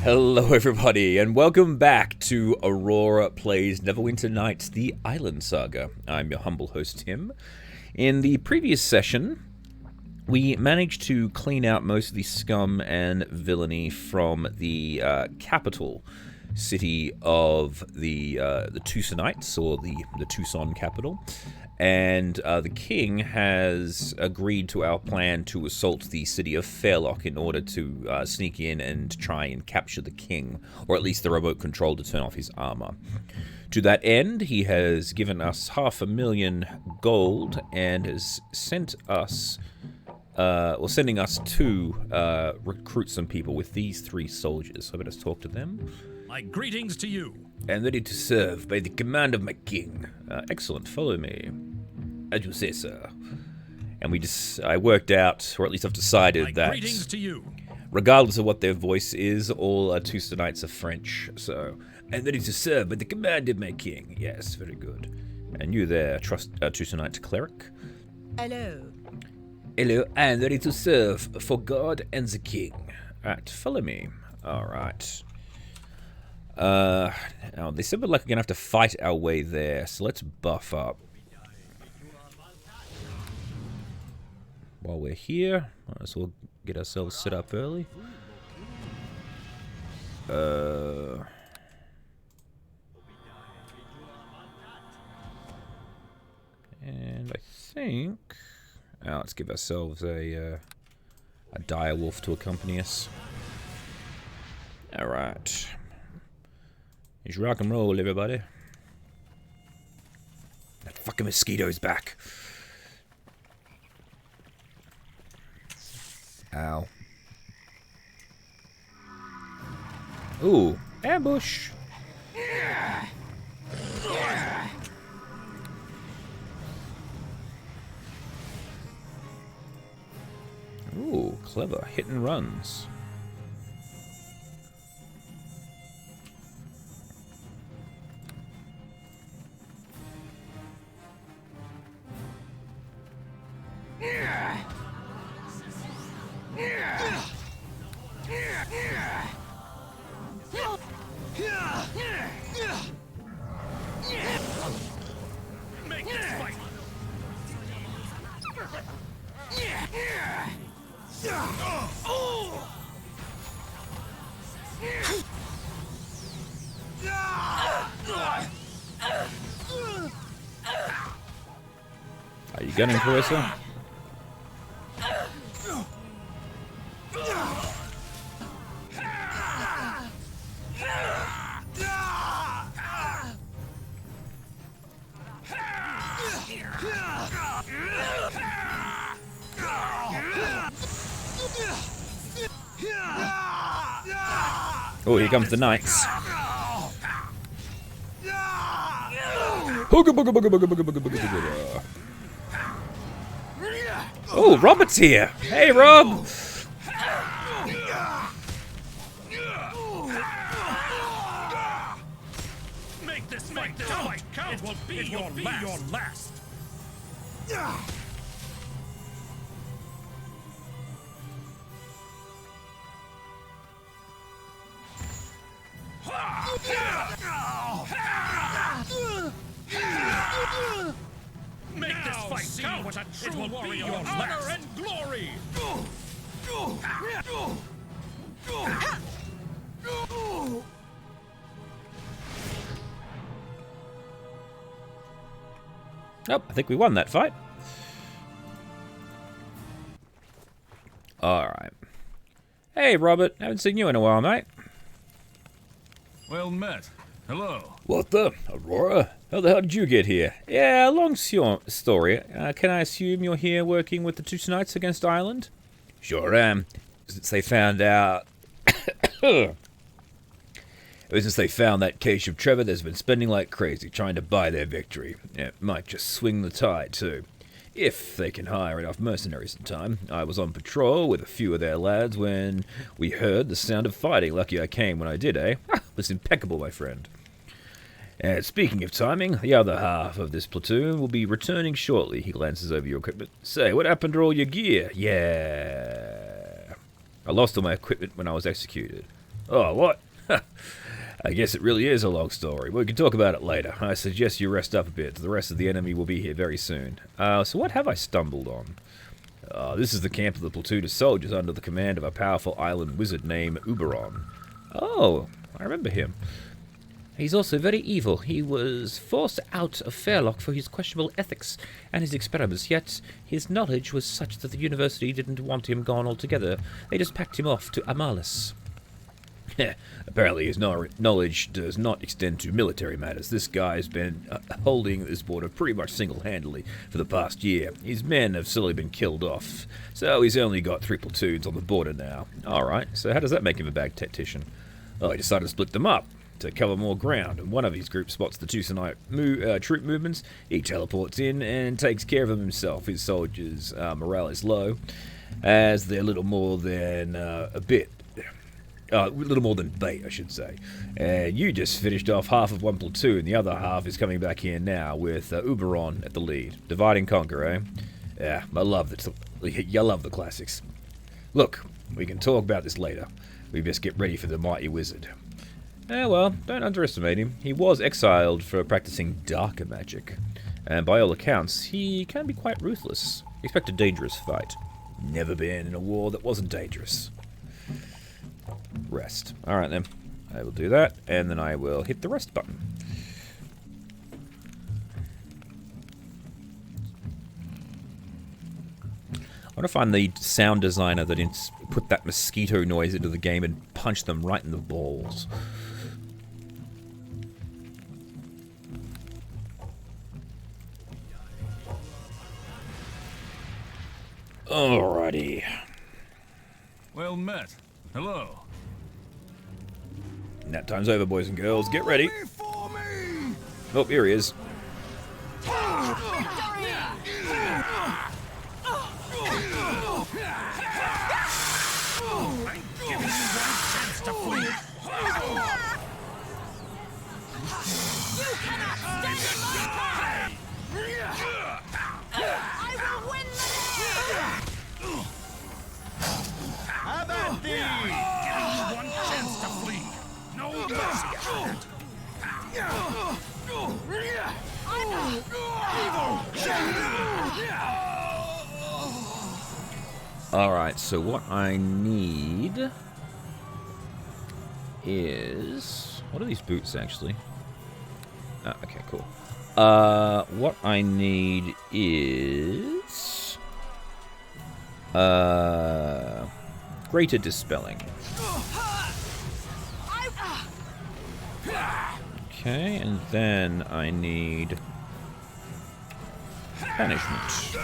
Hello everybody, and welcome back to Aurora Plays Neverwinter Nights, the Aielund Saga. I'm your humble host, Tim. In the previous session, we managed to clean out most of the scum and villainy from the capital city of the Tucsonites, or the Tucson capital. And the king has agreed to our plan to assault the city of Fairlock in order to sneak in and try and capture the king, or at least the remote control to turn off his armor. To that end, he has given us 500,000 gold and has sent us, sending us to recruit some people with these 3 soldiers. So let us talk to them. My greetings to you. And ready to serve by the command of my king. Excellent, follow me. As you say, sir. And I worked out, or at least I've decided that... Greetings to you. Regardless of what their voice is, all Tucsonites are French, so... And ready to serve by the command of my king. Yes, very good. And you there, Tucsonite cleric. Hello. Hello, and ready to serve for God and the king. Alright, follow me. Alright. Now they said we're like gonna have to fight our way there, so let's buff up. While we're here, might as well get ourselves set up early. And I think, let's give ourselves a dire wolf to accompany us. All right. It's rock and roll, everybody. That fucking mosquito's back. Ow. Ooh, ambush. Ooh, clever. Hit and runs. Make this fight. Are you gunning, Clarissa? Oh, here comes the knights. Oh, Robert's here. Hey, Rob. Make this fight count. It will be your last. Make this fight count. What a true warrior, your honor and glory. Oh, I think we won that fight. Alright. Hey, Robert. Haven't seen you in a while, mate. Well met. Hello. What the? Aurora? How the hell did you get here? Yeah, long story. Can I assume you're here working with the Tucsonites against Aielund? Sure am. Since they found out... Ever since they found that cache of Trevor, they've been spending like crazy trying to buy their victory. It might just swing the tide, too. If they can hire enough mercenaries in time. I was on patrol with a few of their lads when we heard the sound of fighting. Lucky I came when I did, eh? It was impeccable, my friend. And speaking of timing, the other half of this platoon will be returning shortly. He glances over your equipment. Say, what happened to all your gear? Yeah. I lost all my equipment when I was executed. Oh, what? I guess it really is a long story. We can talk about it later. I suggest you rest up a bit. The rest of the enemy will be here very soon. So what have I stumbled on? This is the camp of the platoon of soldiers under the command of a powerful island wizard named Uberon. Oh, I remember him. He's also very evil. He was forced out of Fairlock for his questionable ethics and his experiments, yet his knowledge was such that the university didn't want him gone altogether. They just packed him off to Amalis. Apparently his knowledge does not extend to military matters. This guy's been holding this border pretty much single-handedly for the past year. His men have slowly been killed off, so he's only got 3 platoons on the border now. Alright, so how does that make him a bad tactician? Oh, he decided to split them up to cover more ground, and one of his groups spots the 2 tonight troop movements. He teleports in and takes care of them himself. His soldiers' morale is low, as they're little more than little more than bait, I should say. And you just finished off half of 1 platoon. The other half is coming back here now with Uberon at the lead. Divide and conquer, eh? Yeah, I love the classics. Look, we can talk about this later. We best get ready for the mighty wizard. Well, don't underestimate him. He was exiled for practicing darker magic. And by all accounts, he can be quite ruthless. Expect a dangerous fight. Never been in a war that wasn't dangerous. Rest. Alright then. I will do that, and then I will hit the rest button. I want to find the sound designer that put that mosquito noise into the game and punch them right in the balls. Alrighty. Well met. Hello. Nap time's over, boys and girls. Get ready. Oh, here he is. Alright, so what I need is... What are these boots, actually? Okay, cool. What I need is... Greater Dispelling. Okay, and then I need... Banishment.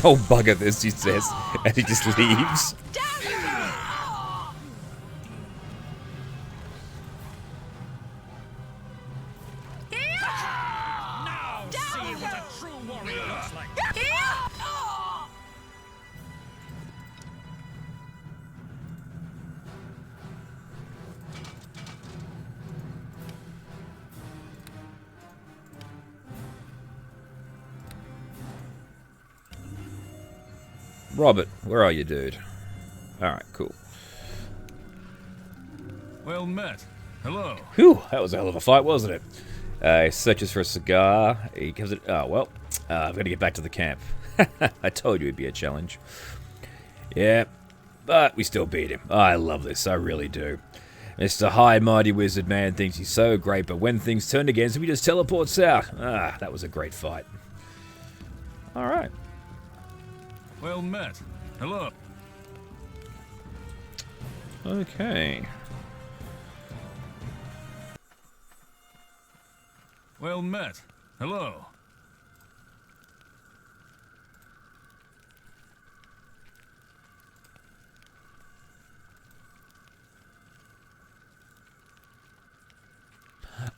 Oh, bugger this, he says, and he just leaves. Now see what a true warrior looks like. Robert, where are you, dude? Alright, cool. Well met. Hello. Whew, that was a hell of a fight, wasn't it? He searches for a cigar. He gives it... Oh, well, I've got to get back to the camp. I told you it'd be a challenge. Yeah, but we still beat him. I love this, I really do. Mr. High Mighty Wizard Man thinks he's so great, but when things turn against him, he just teleports out. That was a great fight. Alright. Well met. Hello. Okay. Well met. Hello.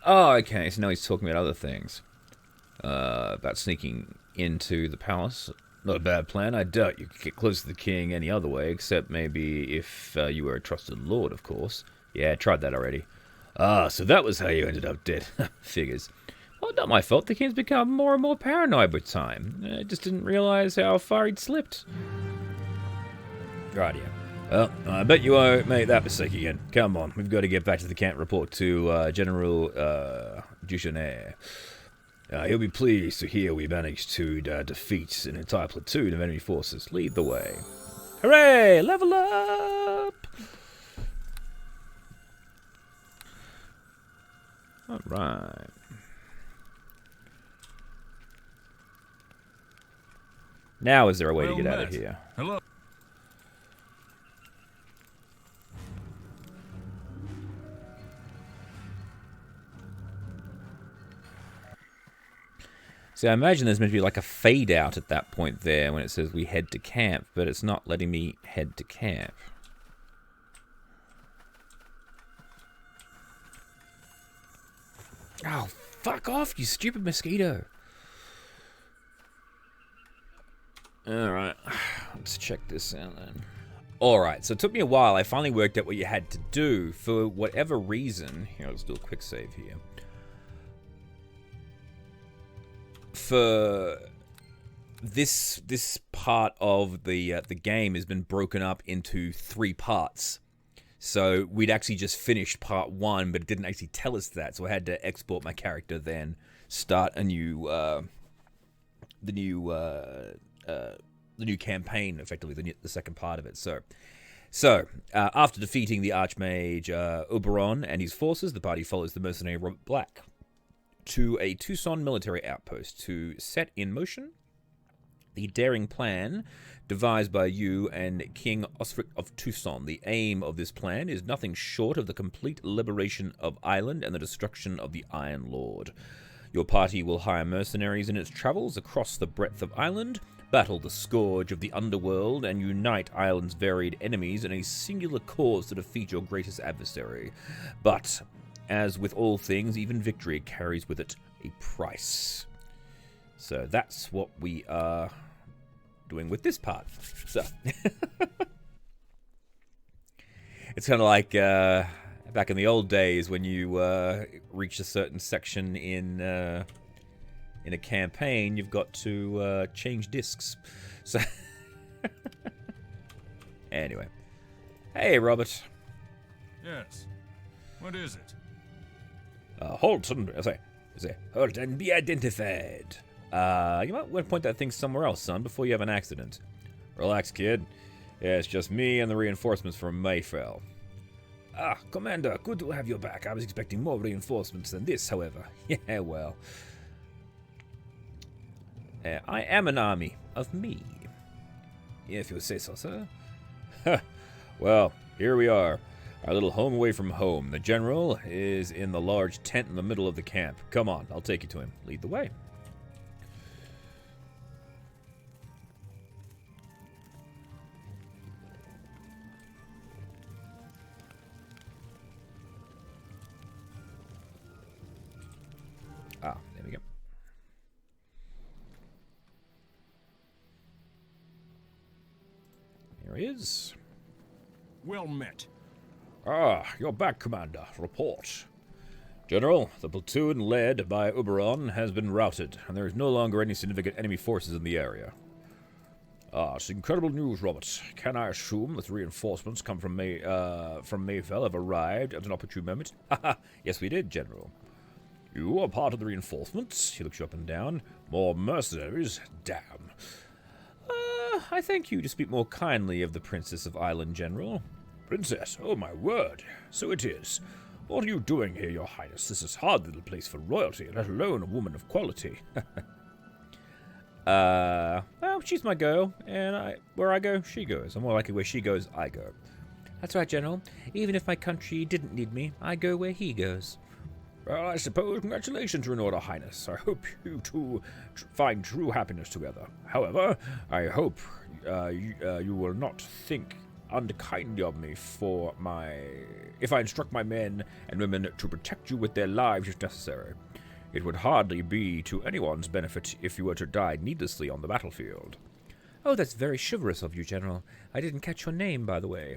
Oh, okay, so now he's talking about other things. About sneaking into the palace. Not a bad plan. I doubt you could get close to the king any other way, except maybe if you were a trusted lord, of course. Yeah, I tried that already. Ah, so that was how you ended up dead. Figures. Well, not my fault. The king's become more and more paranoid with time. I just didn't realize how far he'd slipped. Right, yeah. Well, I bet you won't make that mistake again. Come on, we've got to get back to the camp report to General Duchesne. He'll be pleased to hear we managed to defeat an entire platoon of enemy forces. Lead the way. Hooray! Level up! Alright. Now is there a way to get out of here? Hello. See, I imagine there's meant to be like a fade out at that point there when it says we head to camp, but it's not letting me head to camp. Oh, fuck off, you stupid mosquito. Alright, let's check this out then. Alright, so it took me a while. I finally worked out what you had to do. For whatever reason, here, let's do a quick save here. For this part of the game has been broken up into 3 parts. So we'd actually just finished part 1, but it didn't actually tell us that. So I had to export my character, then start a new the new campaign, effectively the second part of it. So after defeating the Archmage Oberon and his forces, the party follows the mercenary Robert Black to a Tucson military outpost to set in motion the daring plan devised by you and King Osric of Tucson. The aim of this plan is nothing short of the complete liberation of Aielund and the destruction of the Ironlord. Your party will hire mercenaries in its travels across the breadth of Aielund, battle the scourge of the underworld, and unite Aielund's varied enemies in a singular cause to defeat your greatest adversary. But as with all things, even victory carries with it a price. So that's what we are doing with this part. So it's kind of like back in the old days when you reach a certain section in a campaign, you've got to change discs. So anyway, hey Robert. Yes. What is it? Halt and halt and be identified. You might want to point that thing somewhere else, son, before you have an accident. Relax, kid. Yeah, it's just me and the reinforcements from Mayfell. Ah, Commander, good to have you back. I was expecting more reinforcements than this, however. Yeah, well. I am an army of me. If you say so, sir. Well, here we are. Our little home away from home. The general is in the large tent in the middle of the camp. Come on, I'll take you to him. Lead the way. Ah, there we go. Here he is. Well met. Ah, you're back, Commander. Report. General, the platoon led by Oberon has been routed, and there is no longer any significant enemy forces in the area. Ah, it's incredible news, Robert. Can I assume that reinforcements come from Mayfell have arrived at an opportune moment? Haha, yes we did, General. You are part of the reinforcements? He looks you up and down. More mercenaries? Damn. I thank you to speak more kindly of the Princess of Aielund, General. Princess? Oh, my word. So it is. What are you doing here, Your Highness? This is hardly the place for royalty, let alone a woman of quality. Well, she's my girl, and where I go, she goes. And more likely where she goes, I go. That's right, General. Even if my country didn't need me, I go where he goes. Well, I suppose congratulations, Your Order Highness. I hope you two find true happiness together. However, I hope you will not think unkindly of me if I instruct my men and women to protect you with their lives if necessary. It would hardly be to anyone's benefit if you were to die needlessly on the battlefield. Oh, that's very chivalrous of you, General. I didn't catch your name, by the way.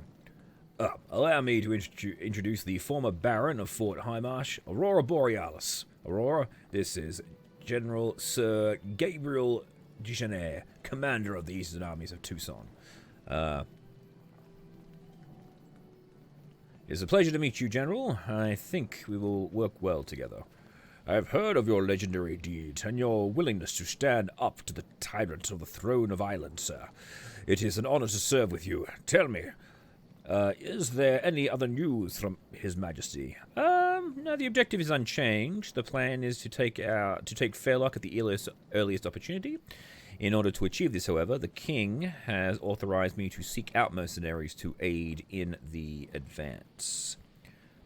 Allow me to introduce the former Baron of Fort Highmarsh, Aurora Borealis. Aurora, this is General Sir Gabriel Duchesne, commander of the Eastern Armies of Tucson. It's a pleasure to meet you, General. I think we will work well together. I have heard of your legendary deeds and your willingness to stand up to the tyrant of the throne of Aielund, sir. It is an honor to serve with you. Tell me, is there any other news from His Majesty? No, the objective is unchanged. The plan is to take Fairlock at the earliest opportunity. In order to achieve this, however, the King has authorized me to seek out mercenaries to aid in the advance.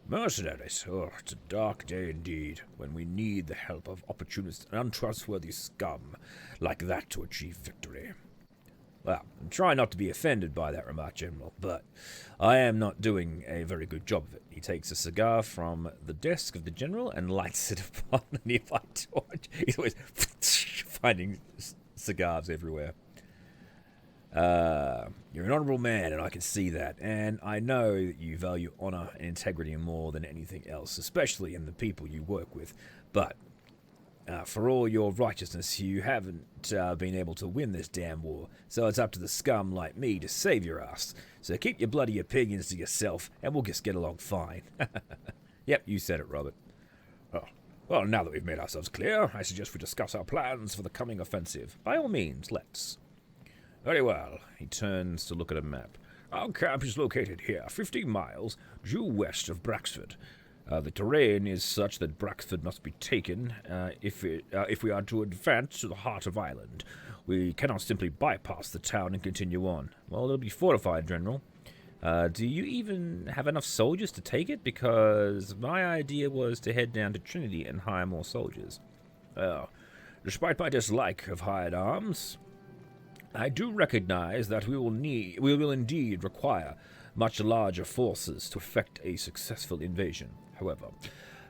Mercenaries? Oh, it's a dark day indeed, when we need the help of opportunist and untrustworthy scum like that to achieve victory. Well, I'm trying not to be offended by that remark, General, but I am not doing a very good job of it. He takes a cigar from the desk of the General and lights it upon a nearby torch. He's always finding cigars everywhere. You're an honorable man, and I can see that, and I know that you value honor and integrity more than anything else, especially in the people you work with, but for all your righteousness, you haven't been able to win this damn war, so it's up to the scum like me to save your ass. So keep your bloody opinions to yourself, and we'll just get along fine. Yep, you said it, Robert. Oh, well, now that we've made ourselves clear, I suggest we discuss our plans for the coming offensive. By all means, let's. Very well. He turns to look at a map. Our camp is located here, 15 miles due west of Braxford. The terrain is such that Braxford must be taken if we are to advance to the heart of Aielund. We cannot simply bypass the town and continue on. Well, it'll be fortified, General. Do you even have enough soldiers to take it? Because my idea was to head down to Trinity and hire more soldiers. Despite my dislike of hired arms, I do recognize that we will indeed require much larger forces to effect a successful invasion. However,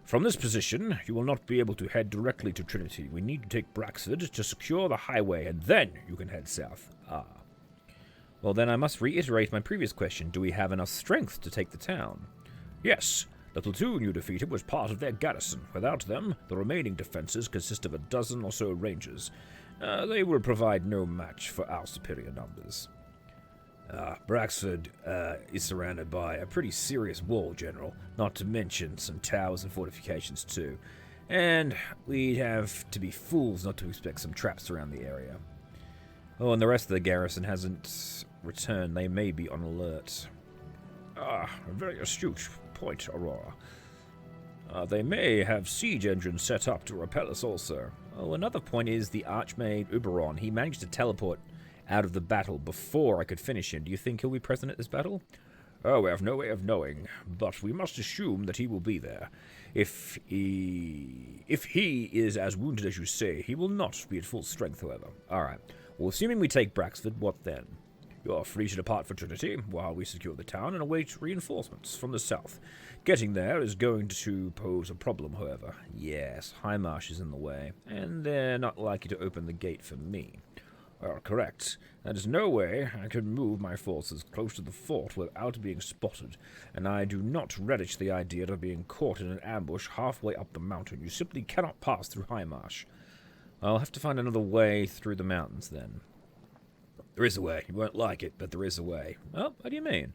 from this position, you will not be able to head directly to Trinity. We need to take Braxford to secure the highway, and then you can head south. Well, then I must reiterate my previous question. Do we have enough strength to take the town? Yes. The platoon you defeated was part of their garrison. Without them, the remaining defenses consist of a dozen or so rangers. They will provide no match for our superior numbers. Braxford is surrounded by a pretty serious wall, General, not to mention some towers and fortifications too. And we'd have to be fools not to expect some traps around the area. Oh, and the rest of the garrison hasn't returned. They may be on alert. A very astute point, Aurora. They may have siege engines set up to repel us also. Oh, another point is the Archmage Oberon. He managed to teleport out of the battle before I could finish him. Do you think he'll be present at this battle? Oh, we have no way of knowing, but we must assume that he will be there. If he is as wounded as you say, he will not be at full strength, however. Alright, well, assuming we take Braxford, what then? You are free to depart for Trinity while we secure the town and await reinforcements from the south. Getting there is going to pose a problem, however. Yes, Highmarsh is in the way, and they're not likely to open the gate for me. Correct. There is no way I could move my forces close to the fort without being spotted, and I do not relish the idea of being caught in an ambush halfway up the mountain. You simply cannot pass through Highmarsh. I'll have to find another way through the mountains, then. There is a way. You won't like it, but there is a way. Oh, what do you mean?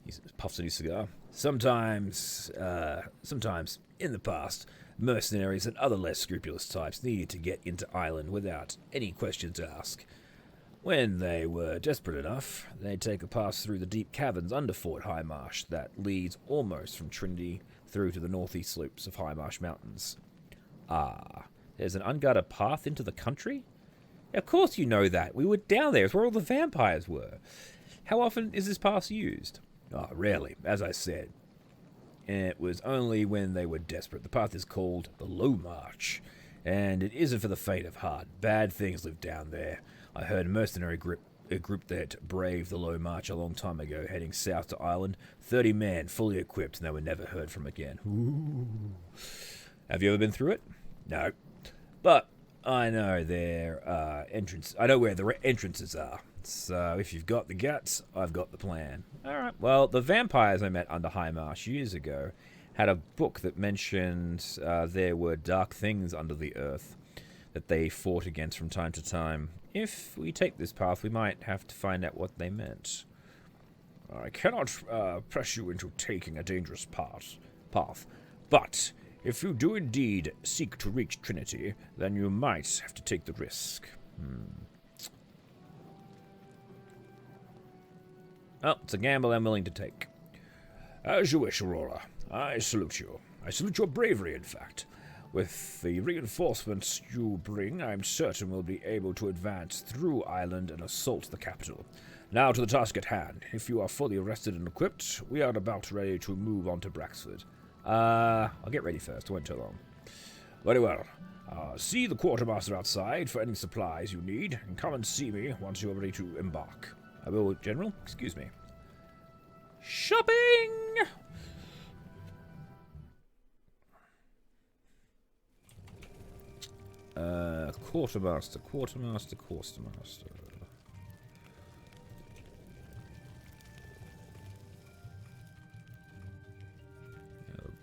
He puffs at his cigar. Sometimes, in the past, mercenaries and other less scrupulous types needed to get into Aielund without any questions asked. When they were desperate enough, they'd take a pass through the deep caverns under Fort Highmarsh that leads almost from Trinity through to the northeast slopes of Highmarsh Mountains. There's an unguarded path into the country? Of course you know that. We were down there. It's where all the vampires were. How often is this pass used? Rarely, as I said. It was only when they were desperate. The path is called the Low March, and it isn't for the faint of heart. Bad things live down there. I heard a mercenary group that braved the Low March a long time ago, heading south to Ireland. 30 men, fully equipped, and they were never heard from again. Ooh. Have you ever been through it? No. But I know their entrance. I know where the entrances are. So if you've got the guts, I've got the plan. Alright, well, the vampires I met under High Marsh years ago had a book that mentioned there were dark things under the earth that they fought against from time to time. If we take this path, we might have to find out what they meant. I cannot press you into taking a dangerous path, but if you do indeed seek to reach Trinity, then you might have to take the risk. Oh, it's a gamble I'm willing to take. As you wish, Aurora. I salute you. I salute your bravery, in fact. With the reinforcements you bring, I'm certain we'll be able to advance through Ireland and assault the capital. Now to the task at hand. If you are fully rested and equipped, we are about ready to move on to Braxford. I'll get ready first. It won't take long. Very well. See the quartermaster outside for any supplies you need, and come and see me once you are ready to embark. I will, General. Excuse me. Shopping! Quartermaster.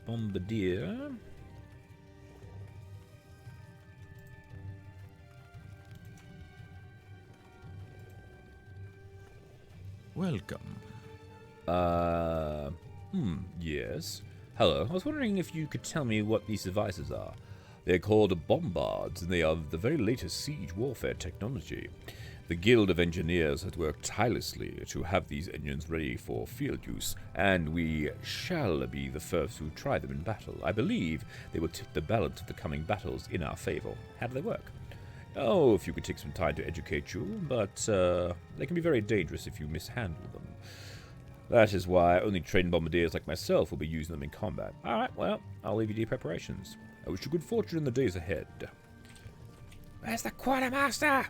Bombardier. Welcome. Yes. Hello. I was wondering if you could tell me what these devices are. They're called bombards, and they are the very latest siege warfare technology. The Guild of Engineers has worked tirelessly to have these engines ready for field use, and we shall be the first to try them in battle. I believe they will tip the balance of the coming battles in our favor. How do they work? Oh, if you could take some time to educate you, but they can be very dangerous if you mishandle them. That is why only trained bombardiers like myself will be using them in combat. Alright, well, I'll leave you to your preparations. I wish you good fortune in the days ahead. Where's the quartermaster?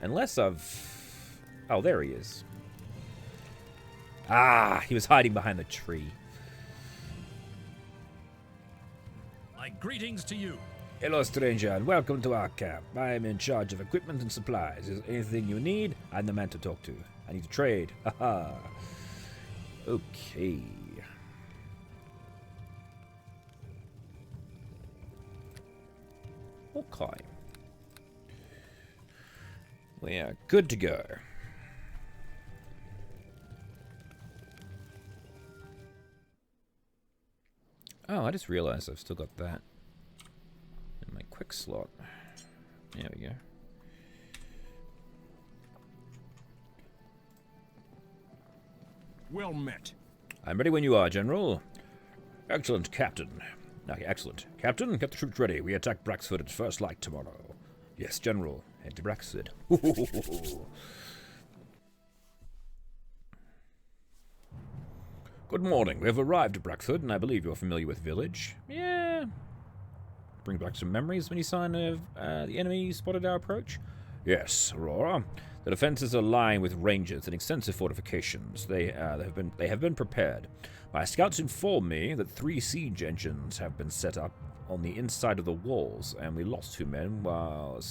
Unless I've... Oh, there he is. Ah, he was hiding behind the tree. My greetings to you. Hello, stranger, and welcome to our camp. I am in charge of equipment and supplies. Is there anything you need? I'm the man to talk to. I need to trade. Haha. Okay. Okay. We are good to go. Oh, I just realized I've still got that in my quick slot. There we go. Well met. I'm ready when you are, General. Excellent, Captain. Okay, excellent. Captain, get the troops ready. We attack Braxford at first light tomorrow. Yes, General. Head to Braxford. Good morning. We have arrived at Braxford, and I believe you're familiar with the village. Yeah. Bring back some memories. Any sign of the enemy spotted our approach? Yes, Aurora. The defenses are lined with rangers and extensive fortifications. They have been prepared. My scouts inform me that 3 siege engines have been set up on the inside of the walls, and we lost 2 men while...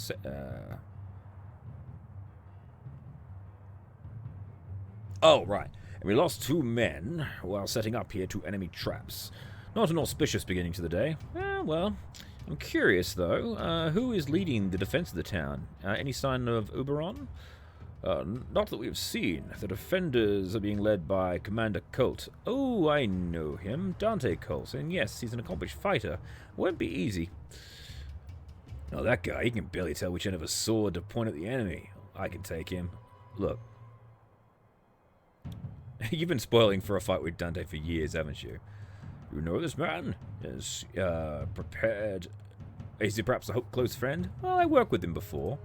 Oh, right. And we lost 2 men while setting up here 2 enemy traps. Not an auspicious beginning to the day. Well, I'm curious, though. Who is leading the defense of the town? Any sign of Oberon? Not that we've seen. The defenders are being led by Commander Colt. Oh, I know him. Dante Colt. And yes, he's an accomplished fighter. Won't be easy. Oh, that guy, he can barely tell which end of a sword to point at the enemy. I can take him. Look. You've been spoiling for a fight with Dante for years, haven't you? You know this man? Is prepared... Is he perhaps a close friend? Well, I worked with him before.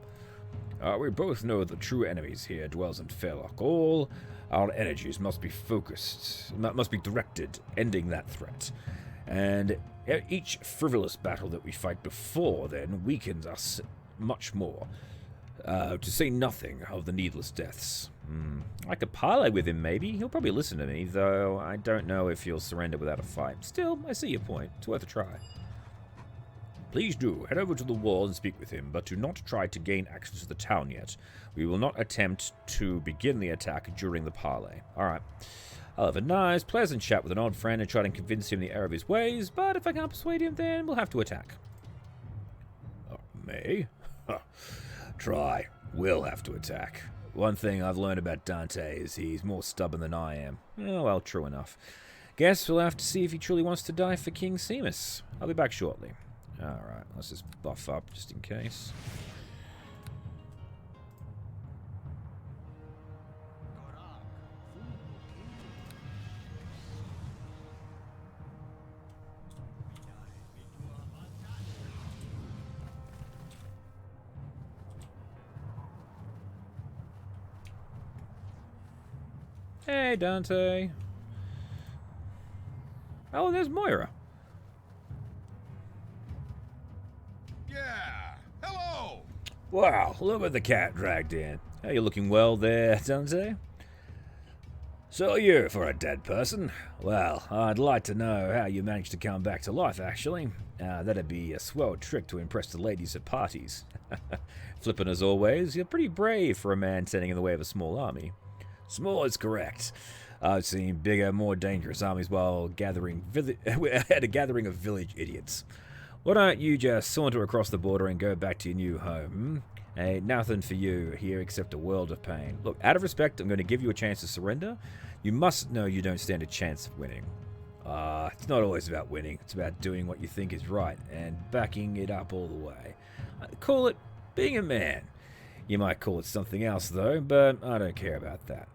We both know the true enemies here dwells in Fairlock. All our energies must be focused, must be directed, ending that threat. And each frivolous battle that we fight before then weakens us much more. To say nothing of the needless deaths. I could parley with him, maybe. He'll probably listen to me, though I don't know if he'll surrender without a fight. Still, I see your point. It's worth a try. Please do. Head over to the wall and speak with him, but do not try to gain access to the town yet. We will not attempt to begin the attack during the parley. Alright. I'll have a nice, pleasant chat with an old friend and try to convince him the error of his ways, but if I can't persuade him, then we'll have to attack. Me? Try. We'll have to attack. One thing I've learned about Dante is he's more stubborn than I am. Oh, well, true enough. Guess we'll have to see if he truly wants to die for King Seamus. I'll be back shortly. Alright, let's just buff up just in case. Hey, Dante. Oh, there's Moira. Yeah. Hello. Wow, look at the cat dragged in. Are you looking well there, Dante? So are you for a dead person? Well, I'd like to know how you managed to come back to life, actually. That'd be a swell trick to impress the ladies at parties. Flippin' as always, you're pretty brave for a man standing in the way of a small army. Small is correct. I've seen bigger, more dangerous armies while at a gathering of village idiots. Why don't you just saunter across the border and go back to your new home? Hey, nothing for you here except a world of pain. Look, out of respect, I'm going to give you a chance to surrender. You must know you don't stand a chance of winning. It's not always about winning. It's about doing what you think is right and backing it up all the way. Call it being a man. You might call it something else, though, but I don't care about that.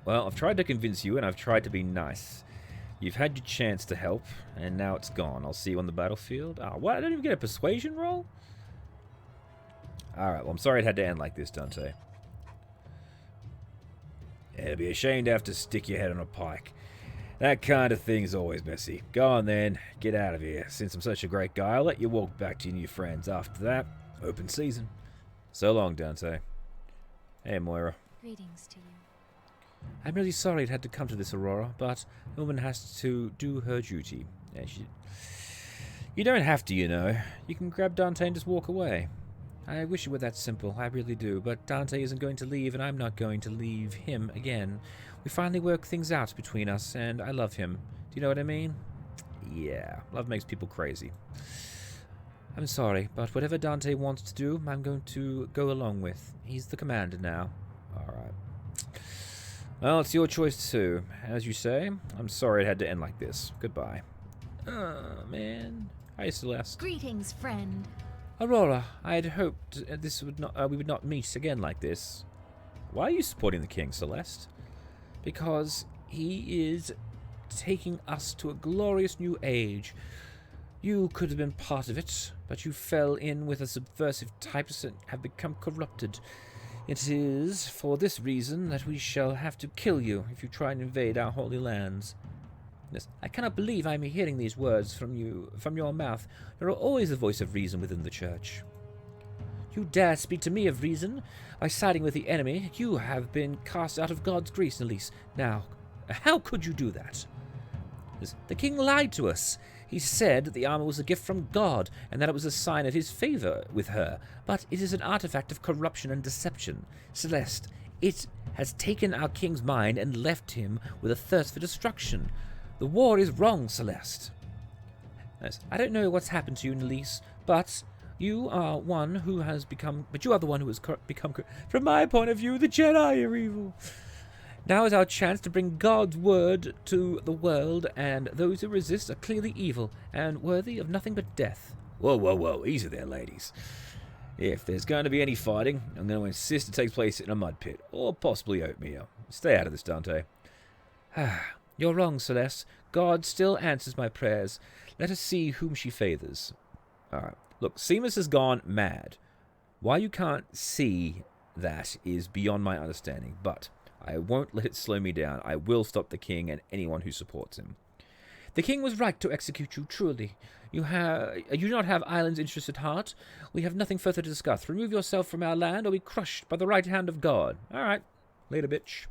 Well, I've tried to convince you, and I've tried to be nice. You've had your chance to help, and now it's gone. I'll see you on the battlefield. What? I didn't even get a persuasion roll? Alright, well, I'm sorry it had to end like this, Dante. It'd be a shame to have to stick your head on a pike. That kind of thing's always messy. Go on, then. Get out of here. Since I'm such a great guy, I'll let you walk back to your new friends. After that, open season. So long, Dante. Hey, Moira. Greetings to you. I'm really sorry it had to come to this, Aurora, but a woman has to do her duty. Yeah, you don't have to, you know. You can grab Dante and just walk away. I wish it were that simple, I really do, but Dante isn't going to leave, and I'm not going to leave him again. We finally worked things out between us, and I love him. Do you know what I mean? Yeah, love makes people crazy. I'm sorry, but whatever Dante wants to do, I'm going to go along with. He's the commander now. Alright. Well, it's your choice too. As you say, I'm sorry it had to end like this. Goodbye. Oh, man. Hi, Celeste. Greetings, friend. Aurora, I had hoped we would not meet again like this. Why are you supporting the king, Celeste? Because he is taking us to a glorious new age. You could have been part of it, but you fell in with a subversive types and have become corrupted. It is for this reason that we shall have to kill you if you try and invade our holy lands. Yes, I cannot believe I am hearing these words from your mouth. You are always the voice of reason within the church. You dare speak to me of reason? By siding with the enemy, you have been cast out of God's grace, Elise. Now, how could you do that? Yes, the king lied to us. He said that the armor was a gift from God, and that it was a sign of his favor with her. But it is an artifact of corruption and deception. Celeste, it has taken our king's mind and left him with a thirst for destruction. The war is wrong, Celeste. Yes, I don't know what's happened to you, Elise, but you are one who has become... But you are the one who has become... From my point of view, the Jedi are evil. Now is our chance to bring God's word to the world, and those who resist are clearly evil and worthy of nothing but death. Whoa, whoa, whoa. Easy there, ladies. If there's going to be any fighting, I'm going to insist it takes place in a mud pit, or possibly oatmeal. Stay out of this, Dante. You're wrong, Celeste. God still answers my prayers. Let us see whom she favors. Alright. Look, Seamus has gone mad. Why you can't see that is beyond my understanding, but I won't let it slow me down. I will stop the king and anyone who supports him. The king was right to execute you, truly. You do not have Aielund's interest at heart. We have nothing further to discuss. Remove yourself from our land or be crushed by the right hand of God. Alright. Later, bitch.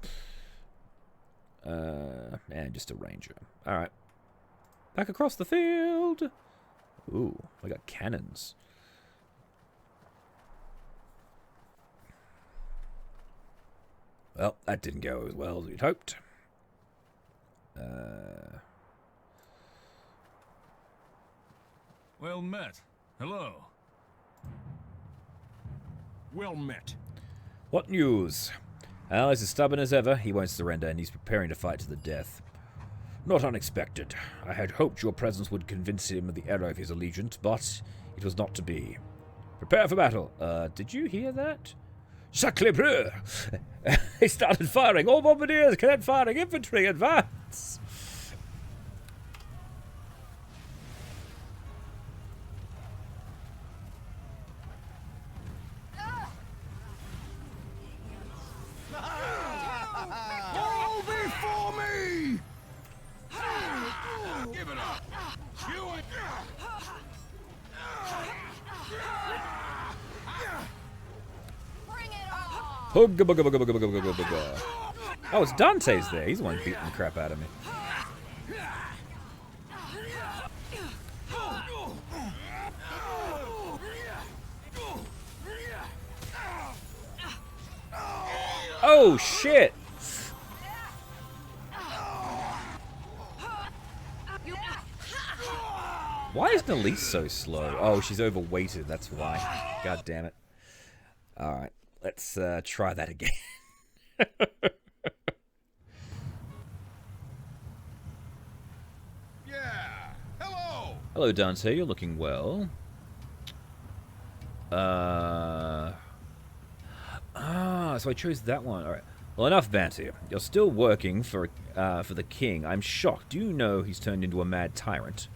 And just a ranger. Alright. Back across the field. Ooh, I got cannons. Well, that didn't go as well as we'd hoped. Well met. Hello. Well met. What news? Al is as stubborn as ever. He won't surrender, and he's preparing to fight to the death. Not unexpected. I had hoped your presence would convince him of the error of his allegiance, but it was not to be. Prepare for battle. Did you hear that? Sacre bleu! He started firing. All bombardiers, cadet firing, infantry, advance! Go before me! Give it up! You and... Bring it on! Hugga bugga bugga bugga bugga bugga bugga. Oh, it's Dante's there. He's the one beating the crap out of me. Oh, shit! Why is Nalise so slow? Oh, she's overweighted, that's why. God damn it. Alright, let's try that again. Yeah! Hello! Hello, Dante, you're looking well. So I chose that one. Alright. Well, enough banter. You're still working for the king. I'm shocked. Do you know he's turned into a mad tyrant?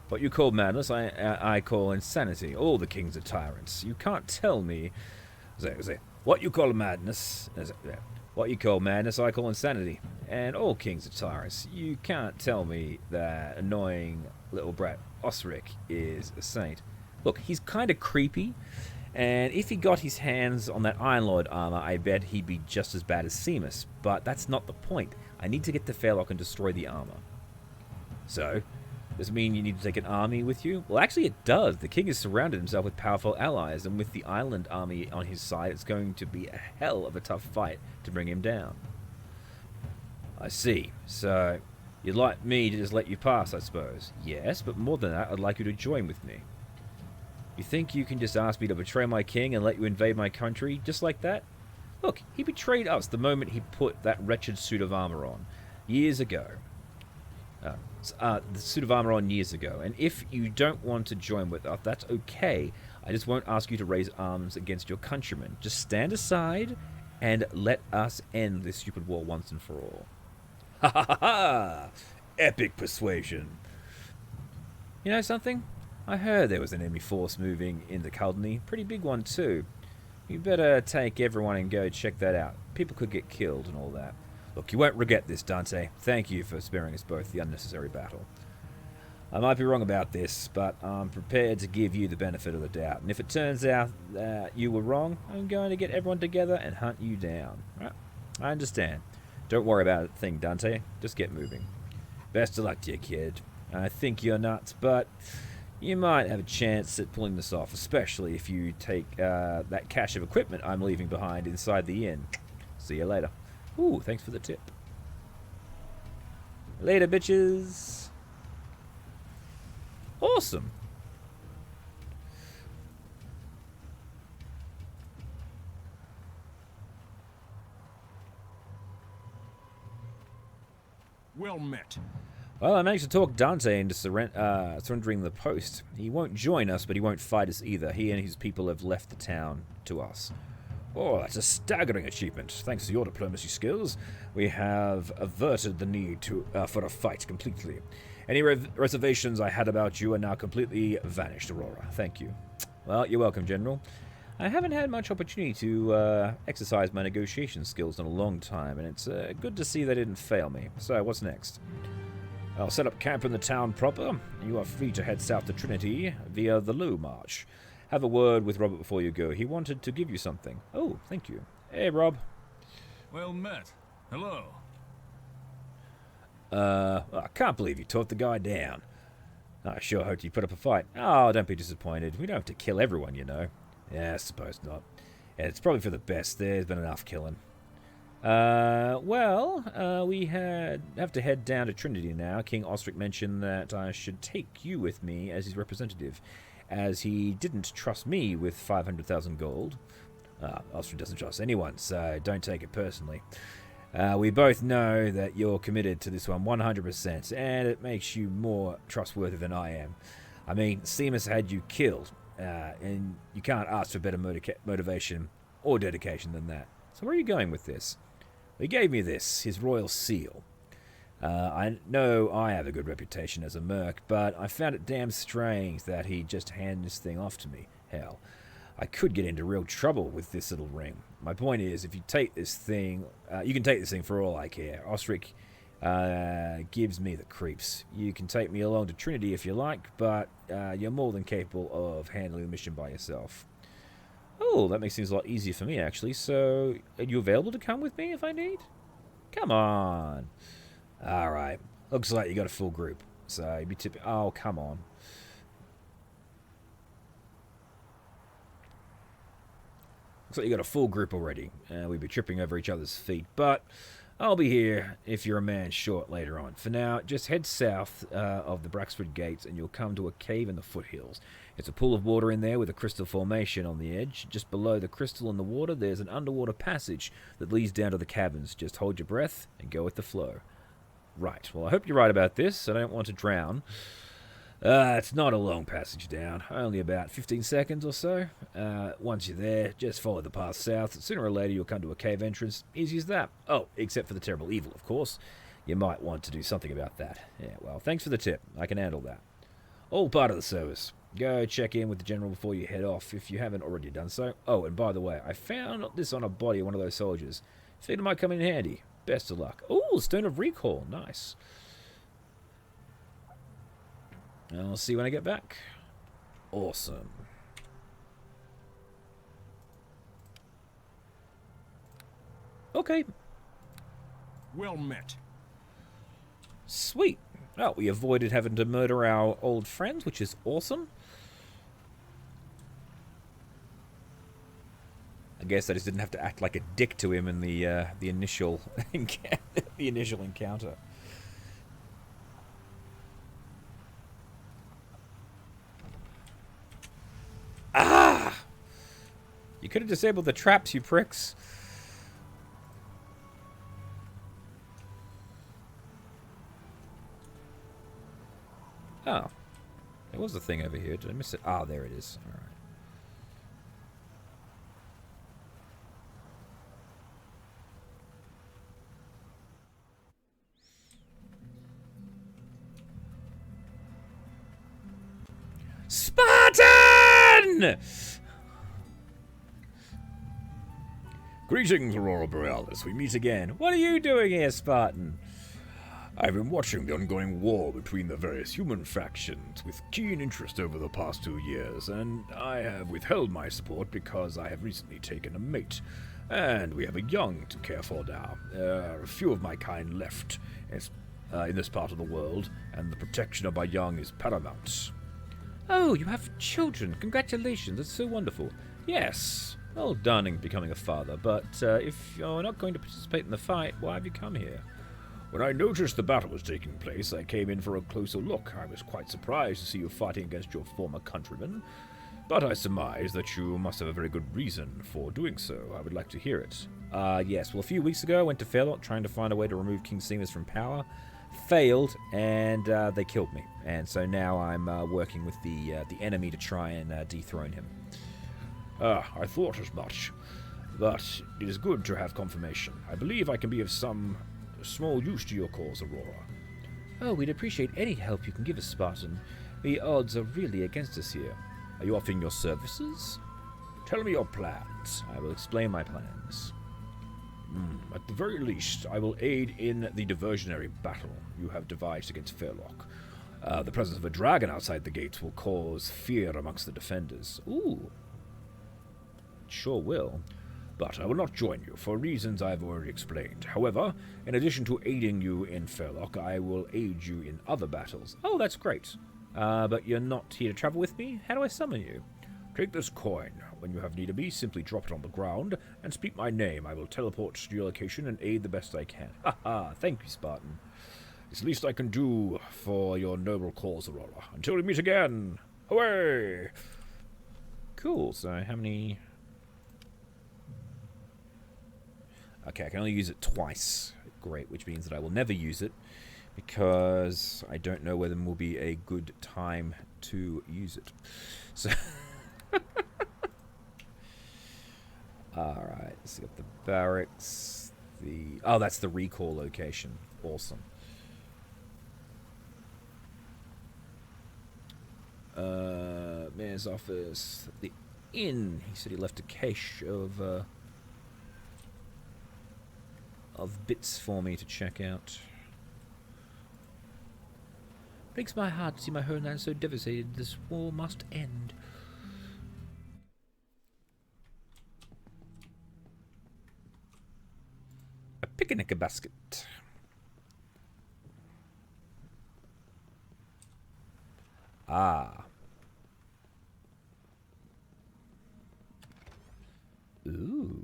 What you call madness, I call insanity. All the kings are tyrants. You can't tell me... What you call madness... What you call madness, I call insanity. And all kings are tyrants. You can't tell me that annoying little brat Osric is a saint. Look, he's kind of creepy. And if he got his hands on that Ironlord armor, I bet he'd be just as bad as Seamus. But that's not the point. I need to get to Fairlock and destroy the armor. So... does it mean you need to take an army with you? Well, actually it does. The king has surrounded himself with powerful allies, and with the Aielund army on his side, it's going to be a hell of a tough fight to bring him down. I see. So, you'd like me to just let you pass, I suppose? Yes, but more than that, I'd like you to join with me. You think you can just ask me to betray my king and let you invade my country, just like that? Look, he betrayed us the moment he put that wretched suit of armor on, years ago. The suit of armor on years ago, and if you don't want to join with us, that's okay. I just won't ask you to raise arms against your countrymen. Just stand aside and let us end this stupid war once and for all. Ha ha ha ha! Epic persuasion. You know something? I heard there was an enemy force moving into Caldony. Pretty big one too. You better take everyone and go check that out. People could get killed and all that. Look, you won't regret this, Dante. Thank you for sparing us both the unnecessary battle. I might be wrong about this, but I'm prepared to give you the benefit of the doubt. And if it turns out that you were wrong, I'm going to get everyone together and hunt you down. Right? I understand. Don't worry about a thing, Dante. Just get moving. Best of luck to you, kid. I think you're nuts, but you might have a chance at pulling this off, especially if you take that cache of equipment I'm leaving behind inside the inn. See you later. Ooh, thanks for the tip. Later, bitches. Awesome. Well met. Well, I managed to talk Dante into surrendering the post. He won't join us, but he won't fight us either. He and his people have left the town to us. Oh, that's a staggering achievement. Thanks to your diplomacy skills, we have averted the need for a fight completely. Any reservations I had about you are now completely vanished, Aurora. Thank you. Well, you're welcome, General. I haven't had much opportunity to exercise my negotiation skills in a long time, and it's good to see they didn't fail me. So, what's next? I'll set up camp in the town proper. You are free to head south to Trinity via the Low March. Have a word with Robert before you go. He wanted to give you something. Oh, thank you. Hey, Rob. Well met. Hello. I can't believe you taught the guy down. I sure hoped you put up a fight. Oh, don't be disappointed. We don't have to kill everyone, you know. Yeah, I suppose not. Yeah, it's probably for the best. There's been enough killing. We have to head down to Trinity now. King Osric mentioned that I should take you with me as his representative, as he didn't trust me with 500,000 gold. Osric doesn't trust anyone, so don't take it personally. We both know that you're committed to this one 100%, and it makes you more trustworthy than I am. I mean, Seamus had you killed, and you can't ask for better motivation or dedication than that. So where are you going with this? He gave me this, his royal seal. I know I have a good reputation as a merc, but I found it damn strange that he just handed this thing off to me. Hell, I could get into real trouble with this little ring. My point is, if you take this thing, you can take this thing for all I care. Osric gives me the creeps. You can take me along to Trinity if you like, but you're more than capable of handling the mission by yourself. Oh, that makes things a lot easier for me, actually. So, are you available to come with me if I need? Come on. Alright. Looks like you got a full group. So, you'd be tipping. Oh, come on. Looks like you got a full group already. We'd be tripping over each other's feet. But I'll be here if you're a man short later on. For now, just head south of the Braxford Gates and you'll come to a cave in the foothills. It's a pool of water in there with a crystal formation on the edge. Just below the crystal and the water, there's an underwater passage that leads down to the caverns. Just hold your breath and go with the flow. Right, well, I hope you're right about this. I don't want to drown. It's not a long passage down, only about 15 seconds or so. Once you're there, just follow the path south. Sooner or later, you'll come to a cave entrance. Easy as that. Oh, except for the terrible evil, of course. You might want to do something about that. Yeah, well, thanks for the tip. I can handle that. All part of the service. Go check in with the general before you head off, if you haven't already done so. Oh, and by the way, I found this on a body of one of those soldiers. Figured it might come in handy. Best of luck. Oh, Stone of Recall. Nice. I'll see you when I get back. Awesome. Okay. Well met. Sweet. Oh, we avoided having to murder our old friends, which is awesome. I guess I just didn't have to act like a dick to him in the initial the initial encounter. Ah! You could have disabled the traps, you pricks. Oh. There was a thing over here. Did I miss it? Ah, there it is. Alright. Spartan! Greetings, Aurora Borealis. We meet again. What are you doing here, Spartan? I've been watching the ongoing war between the various human factions with keen interest over the past 2 years, and I have withheld my support because I have recently taken a mate, and we have a young to care for now. A few of my kind left in this part of the world, and the protection of my young is paramount. Oh, you have children. Congratulations. That's so wonderful. Yes. Well done in becoming a father, but if you're not going to participate in the fight, why have you come here? When I noticed the battle was taking place, I came in for a closer look. I was quite surprised to see you fighting against your former countrymen, but I surmise that you must have a very good reason for doing so. I would like to hear it. Yes. Well, a few weeks ago, I went to Fairlock trying to find a way to remove King Seamus from power. Failed, and they killed me. And so now I'm working with the enemy to try and dethrone him. I thought as much. But it is good to have confirmation. I believe I can be of some small use to your cause, Aurora. Oh, we'd appreciate any help you can give us, Spartan. The odds are really against us here. Are you offering your services? Tell me your plans. I will explain my plans. At the very least, I will aid in the diversionary battle you have devised against Fairlock. The presence of a dragon outside the gates will cause fear amongst the defenders. Ooh. Sure will. But I will not join you, for reasons I have already explained. However, in addition to aiding you in Fairlock, I will aid you in other battles. Oh, that's great. But you're not here to travel with me? How do I summon you? Take this coin. When you have need of me, simply drop it on the ground and speak my name. I will teleport to your location and aid the best I can. Haha, thank you, Spartan. It's the least I can do for your noble cause, Aurora. Until we meet again. Hooray! Cool, so how many... Okay, I can only use it twice. Great, which means that I will never use it because I don't know whether it will be a good time to use it. So, alright, let's get the barracks. Oh, that's the recall location. Awesome. Mayor's office. The inn. He said he left a cache of bits for me to check out. Breaks my heart to see my homeland so devastated. This war must end. A picnic basket. Ah. Ooh.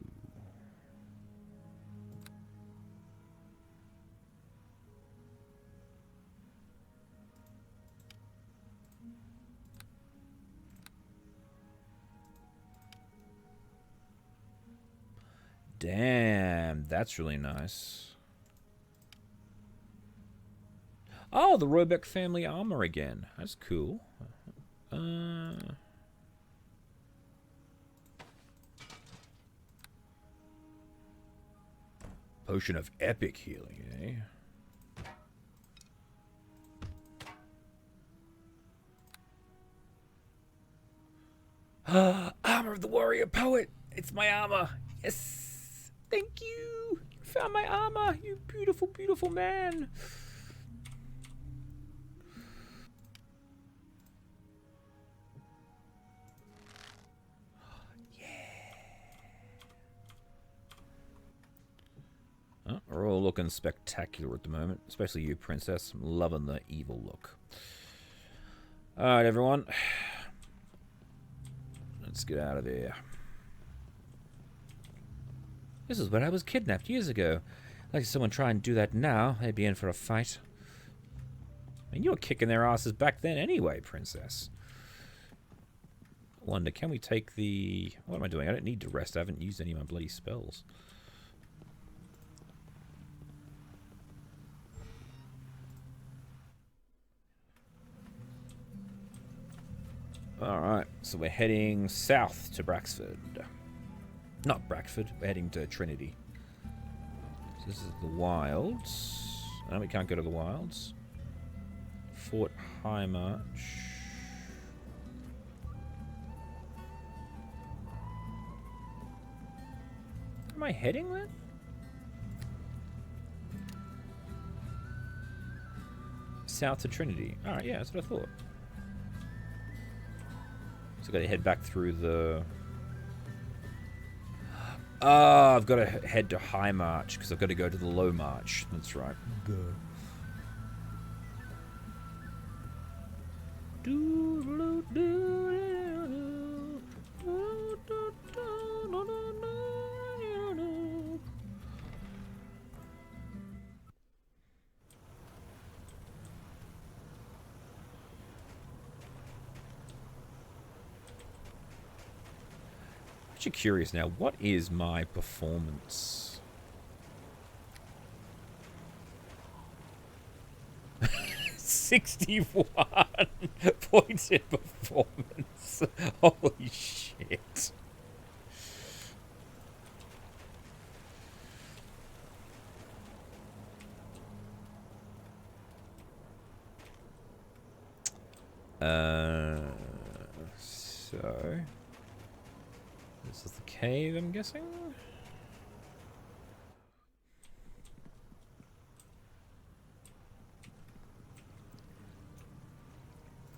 Damn, that's really nice. Oh, the Roebuck family armor again. That's cool. Potion of epic healing, eh? Armor of the warrior poet. It's my armor. Yes. Thank you. You found my armor. You beautiful, beautiful man. Oh, we're all looking spectacular at the moment, especially you, Princess. I'm loving the evil look. Alright, everyone. Let's get out of here. This is where I was kidnapped years ago. Like someone try and do that now, they'd be in for a fight. I mean, you were kicking their asses back then anyway, Princess. I wonder, can we take the... What am I doing? I don't need to rest. I haven't used any of my bloody spells. Alright, so we're heading south to Braxford. Not Braxford, we're heading to Trinity. So this is the Wilds. No, we can't go to the Wilds. Fort High March. Am I heading then? South to Trinity. Alright, yeah, that's what I thought. So I've got to head back through the... Oh, I've got to head to High March because I've got to go to the Low March. That's right. Actually curious now, what is my performance? 61 points in performance. Holy shit. So this is the cave, I'm guessing.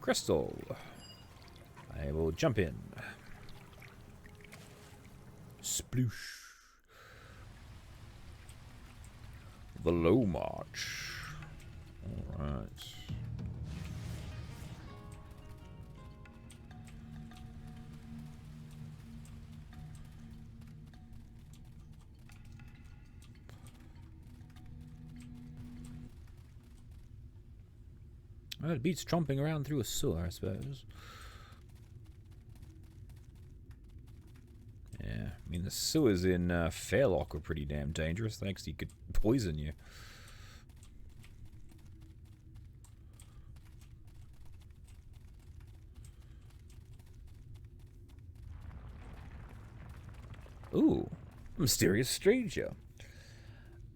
Crystal. I will jump in. Sploosh. The low march. Alright. Well, it beats tromping around through a sewer, I suppose. Yeah, I mean, the sewers in Fairlock were pretty damn dangerous. They actually could poison you. Ooh, mysterious stranger.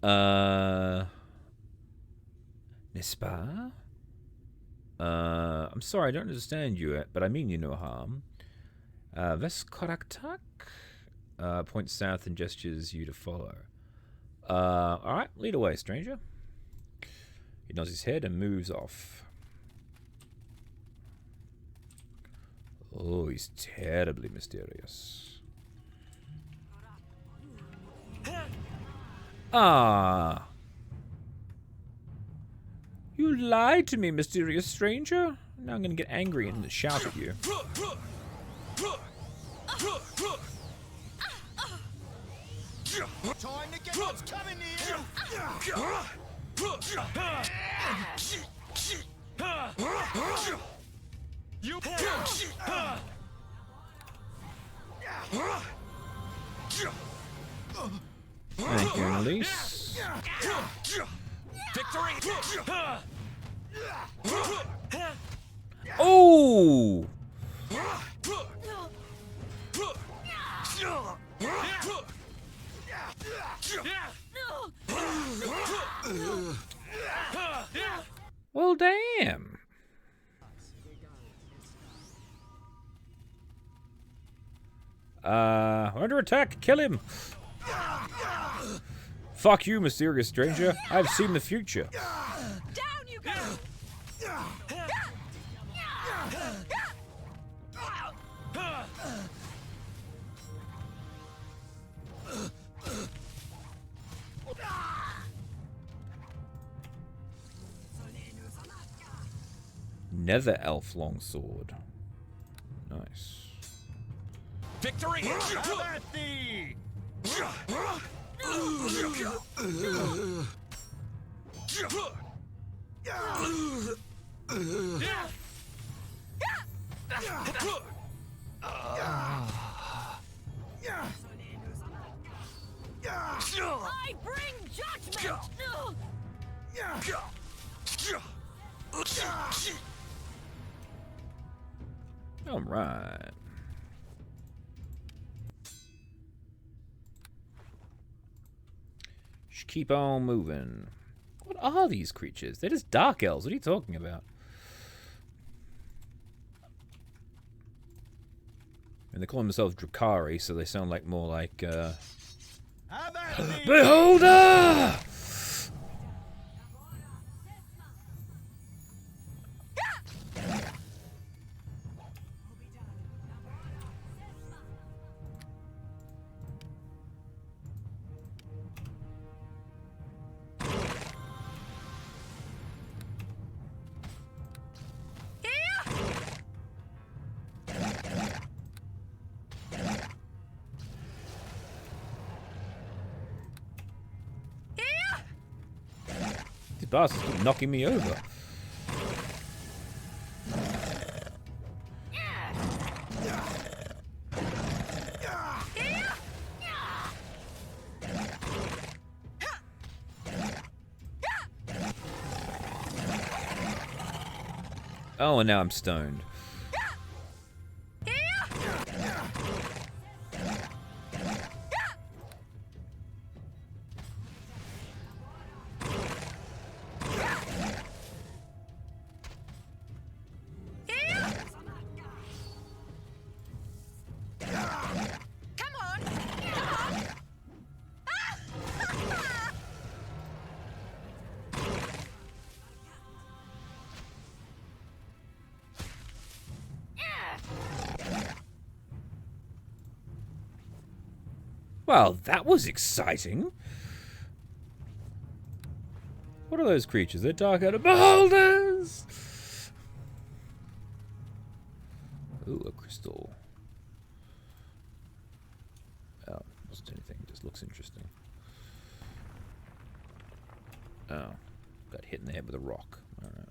N'est-ce pas? I'm sorry, I don't understand you, but I mean you no harm. Veskoraktak? Points south and gestures you to follow. Alright, lead away, stranger. He nods his head and moves off. Oh, he's terribly mysterious. Ah. You lied to me, mysterious stranger. Now I'm gonna get angry and shout at you. Time to get what's coming here. You Thank you, Annalise. victory. Oh! Well, damn. We're under attack. Kill him. Fuck you, mysterious stranger. I've seen the future. Down you go! Nether elf longsword. Nice. Victory. Have at thee. I bring judgment! All right. Just keep on moving. What are these creatures? They're just dark elves. What are you talking about? And they call themselves Drakari, so they sound like more like Beholder! These bastards keep knocking me over. Oh, and now I'm stoned. Well, that was exciting. What are those creatures? They're dark-eyed beholders! Ooh, a crystal. Oh, wasn't anything. Just looks interesting. Oh, got hit in the head with a rock. Alright.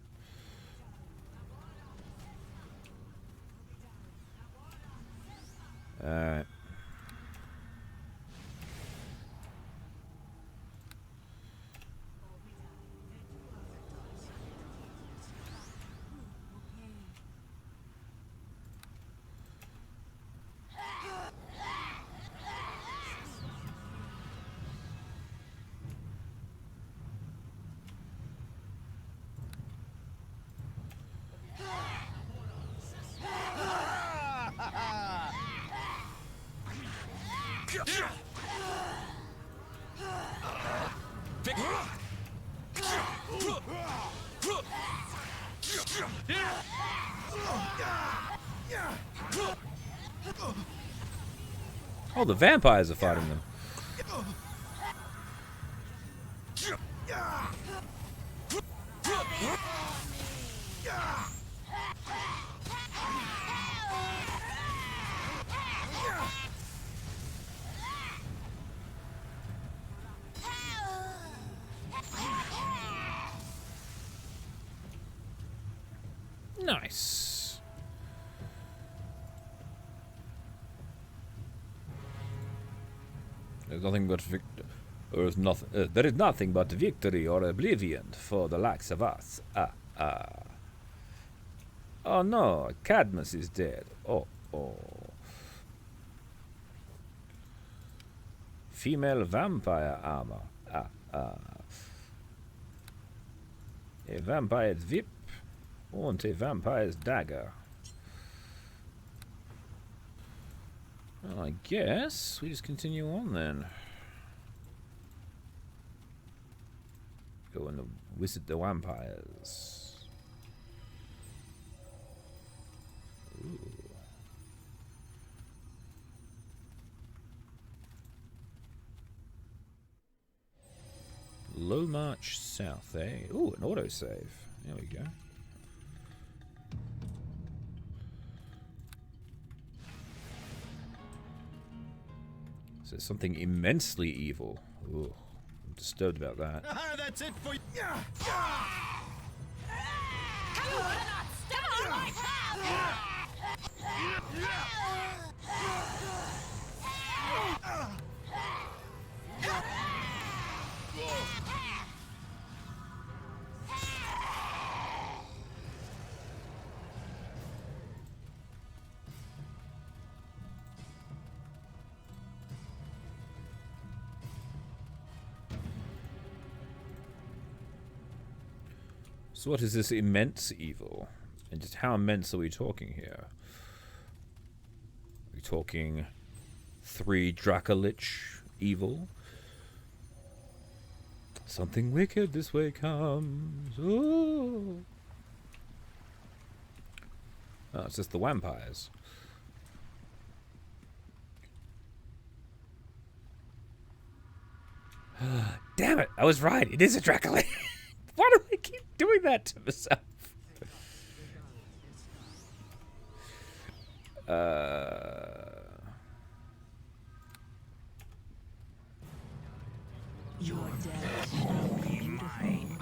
Alright. Oh, the vampires are fighting them. Nice. There's nothing but there is nothing but victory or oblivion for the likes of us. Oh no, Cadmus is dead. Oh. Female vampire armor. A vampire's whip. And a vampire's dagger. Well, I guess we just continue on then. Go and visit the vampires. Ooh. Low march south, eh? Ooh, an autosave. There we go. So something immensely evil. Ooh, I'm disturbed about that. That's it for you. So what is this immense evil? And just how immense are we talking here? Are we talking 3 Dracolich evil? Something wicked this way comes. Ooh. Oh, it's just the vampires. Damn it! I was right. It is a Dracolich. Why do I keep doing that to myself? Your death shall be mine.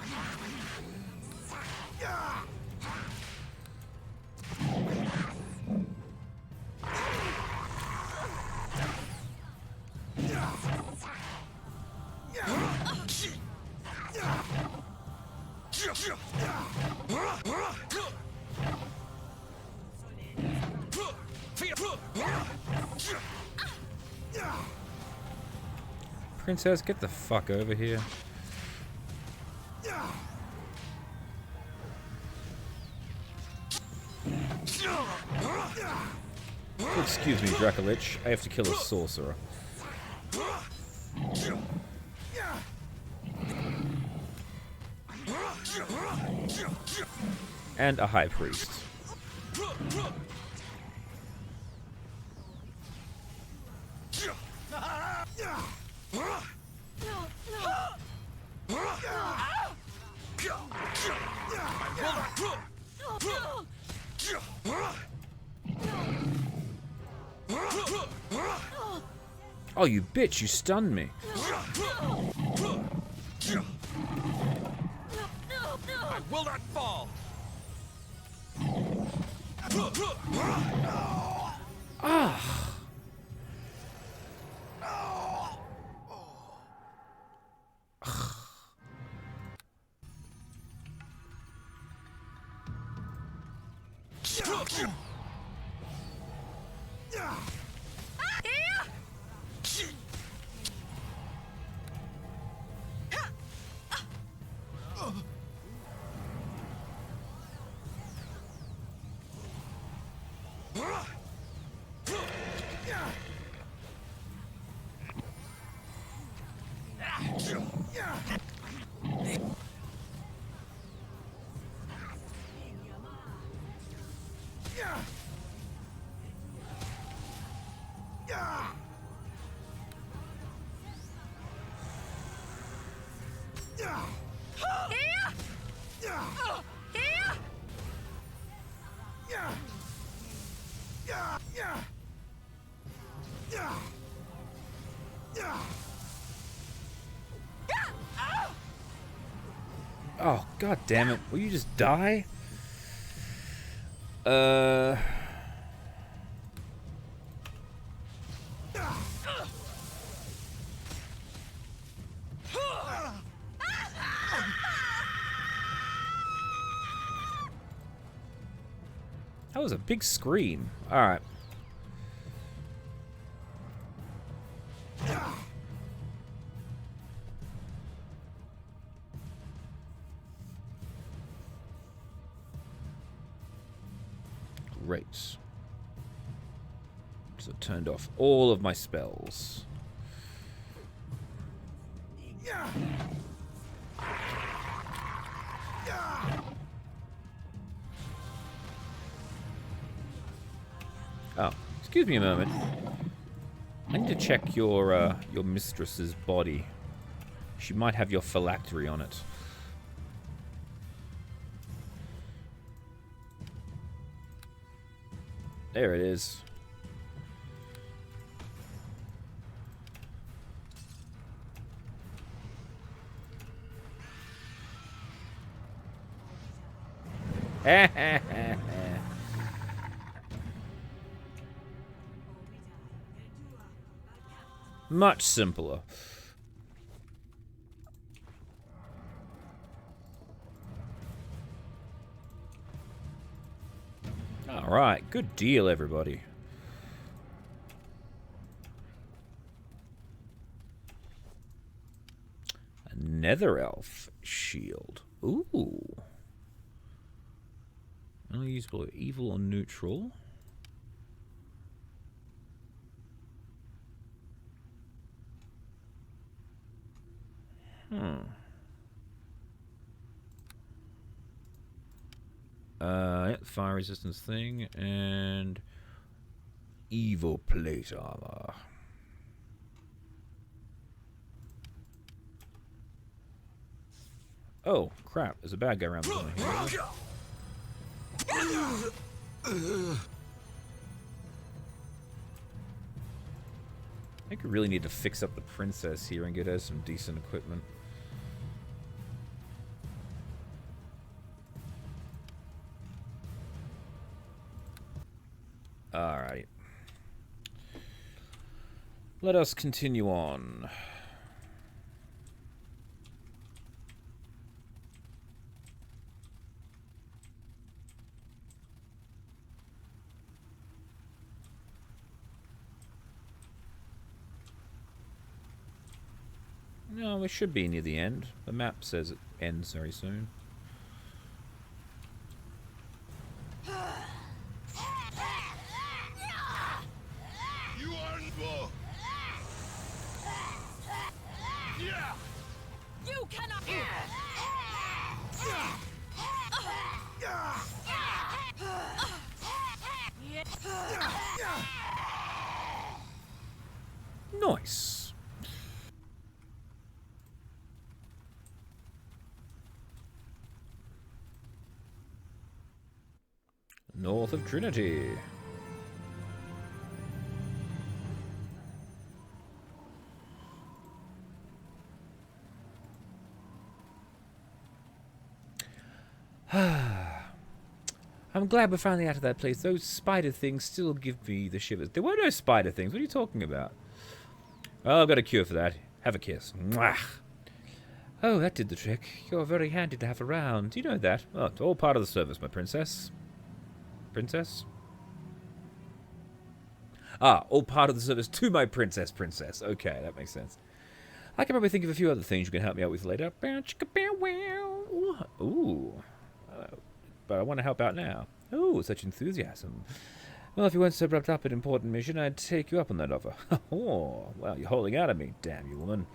Princess, get the fuck over here. Excuse me, Dracolich. I have to kill a sorcerer. And a high priest. Oh, you bitch, you stunned me. I will not fall. Ah. Oh, god damn it. Will you just die? That was a big scream. Alright. Great. So it turned off all of my spells. Oh, excuse me a moment. I need to check your mistress's body. She might have your phylactery on it. There it is. Much simpler. Alright, good deal, everybody. A nether elf shield. Ooh. Only usable evil or neutral. Yeah, fire resistance thing and evil plate armor. Oh crap! There's a bad guy around the corner here. I think we really need to fix up the princess here and get her some decent equipment. Alright. Let us continue on. No, we should be near the end. The map says it ends very soon. You cannot. Nice. north of Trinity. I'm glad we're finally out of that place. Those spider things still give me the shivers. There were no spider things. What are you talking about? Oh, I've got a cure for that. Have a kiss. Mwah. Oh, that did the trick. You're very handy to have around. Do you know that? Oh, it's all part of the service, my princess. Princess? Ah, all part of the service to my princess. Okay, that makes sense. I can probably think of a few other things you can help me out with later. Ooh. But I want to help out now. Oh, such enthusiasm. Well, if you weren't so wrapped up in an important mission, I'd take you up on that offer. Oh, well, you're holding out at me, damn you, woman.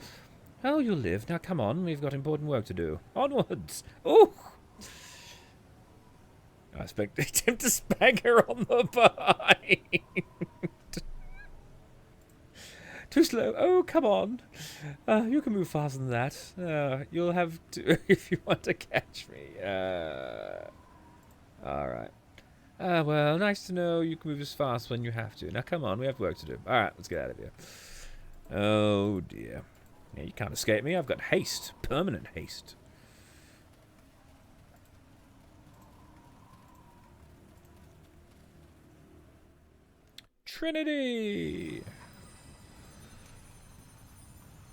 Oh, you'll live. Now, come on. We've got important work to do. Onwards. Oh! I expected him to spank her on the behind. Too slow. Oh, come on. You can move faster than that. You'll have to if you want to catch me. Alright. Well, nice to know you can move as fast when you have to. Now, come on. We have work to do. Alright, let's get out of here. Oh, dear. Yeah, you can't escape me. I've got haste. Permanent haste. Trinity!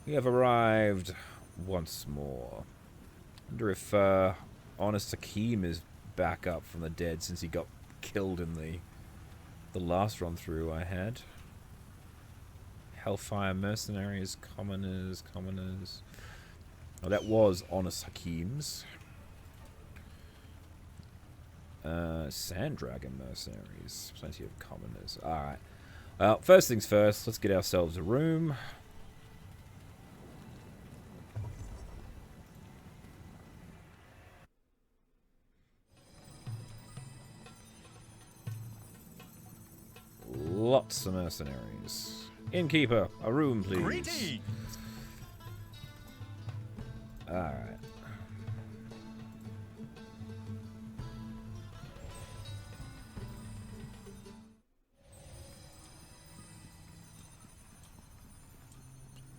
We have arrived once more. Wonder if Honest Hakim is back up from the dead since he got killed in the last run through I had. Hellfire Mercenaries, Commoners. Oh, that was Honest Hakim's. Sand Dragon Mercenaries. Plenty of Commoners. Alright. Well, first things first, let's get ourselves a room. Lots of mercenaries. Innkeeper, a room, please. Greetings. Alright.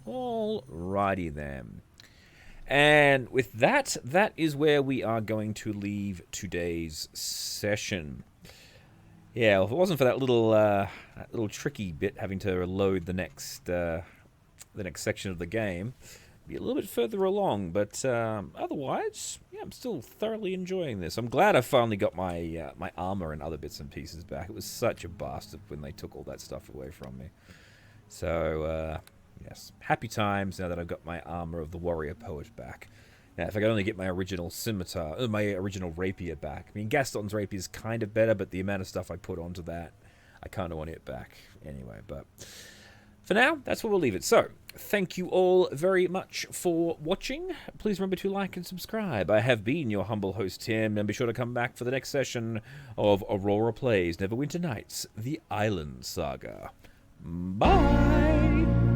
Alrighty then. And with that, that is where we are going to leave today's session. Yeah, well, if it wasn't for that little tricky bit having to load the next section of the game, it'd be a little bit further along. But otherwise, yeah, I'm still thoroughly enjoying this. I'm glad I finally got my my armor and other bits and pieces back. It was such a bastard when they took all that stuff away from me. So yes, happy times now that I've got my armor of the warrior poet back. Now, if I could only get my original scimitar, my original rapier back. I mean, Gaston's rapier is kind of better, but the amount of stuff I put onto that, I kind of want it back anyway. But for now, that's where we'll leave it. So, thank you all very much for watching. Please remember to like and subscribe. I have been your humble host, Tim, and be sure to come back for the next session of Aurora Plays Neverwinter Nights, the Aielund Saga. Bye!